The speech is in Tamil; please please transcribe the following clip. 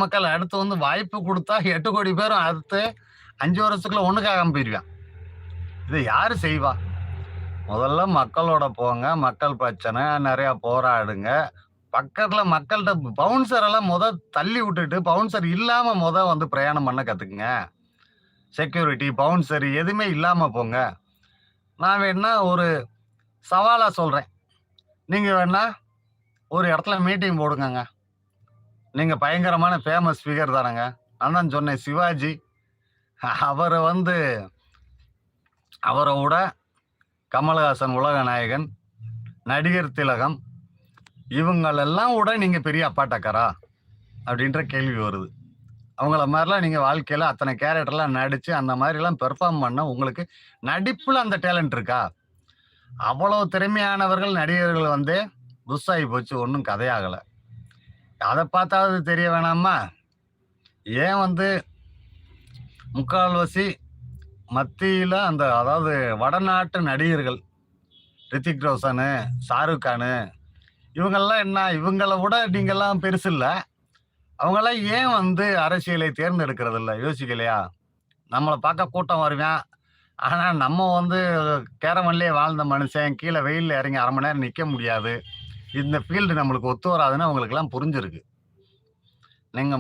மக்கள் அடுத்து வந்து வாய்ப்பு குடுத்தா 8,00,00,000 பேரும் அடுத்து 5 வருஷத்துக்குள்ள ஒண்ணுக்காகாம போயிருவான். இத யாரு செய்வா? முதல்ல மக்களோட போங்க. மக்கள் பிரச்சனை, நெறைய போராடுங்க. பக்கத்துல மக்கள்ட்ட பவுன்சர் எல்லாம் தள்ளி விட்டுட்டு, பவுன்சர் இல்லாம வந்து பிரயாணம் பண்ண கத்துக்குங்க. செக்யூரிட்டி, பவுன்சர் எதுவுமே இல்லாம போங்க. நான் வேணா ஒரு சவாலா சொல்றேன். நீங்க வேணா ஒரு இடத்துல மீட்டிங் போடுங்கங்க. நீங்க பயங்கரமான ஃபேமஸ் ஃபிகர் தானங்க. நான் தான் சொன்னேன் சிவாஜி. அவர வந்து அவர விட கமலஹாசன் உலக நாயகன், நடிகர் திலகம் இவங்களெல்லாம் விட நீங்க பெரிய அப்பாட்டக்கரா? அப்படின்ற கேள்வி வருது. அவங்கள மாரிலாம் நீங்க வாழ்க்கையில அத்தனை கேரக்டர்லாம் நடிச்சு, அந்த மாரிலாம் பெர்ஃபார்ம் பண்ண உங்களுக்கு நடிப்புல அந்த டேலண்ட் இருக்கா? அவ்வளவு திறமையானவர்கள் நடிகர்கள் வந்து புஸ் ஆகி போச்சு. ஒண்ணும் கதையாகல. அத பார்த்தாவது தெரிய வேணாமா? ஏன் வந்து முக்கால்வாசி மத்தியில அதாவது வடநாட்டு நடிகர்கள் ரித்திக் ரோஷனு, ஷாருக் கானு இவங்கெல்லாம் என்ன? இவங்கள விட நீங்கெல்லாம் பெருசில்ல. அவங்கெல்லாம் ஏன் வந்து அரசியலை தேர்ந்தெடுக்கிறதில்ல? யோசிக்கலையா? நம்மள பார்க்க கூட்டம் வருவான். ஆனா நம்ம வந்து கேரவன்லயே வாழ்ந்த மனுஷன். கீழ வெயில்ல இறங்கி 1/2 மணி நேரம் நிக்க முடியாது. இந்த ஃபீல்டு நம்மளுக்கு ஒத்து வராதுன்னு அவங்களுக்கெல்லாம் புரிஞ்சிருக்கு. நீங்க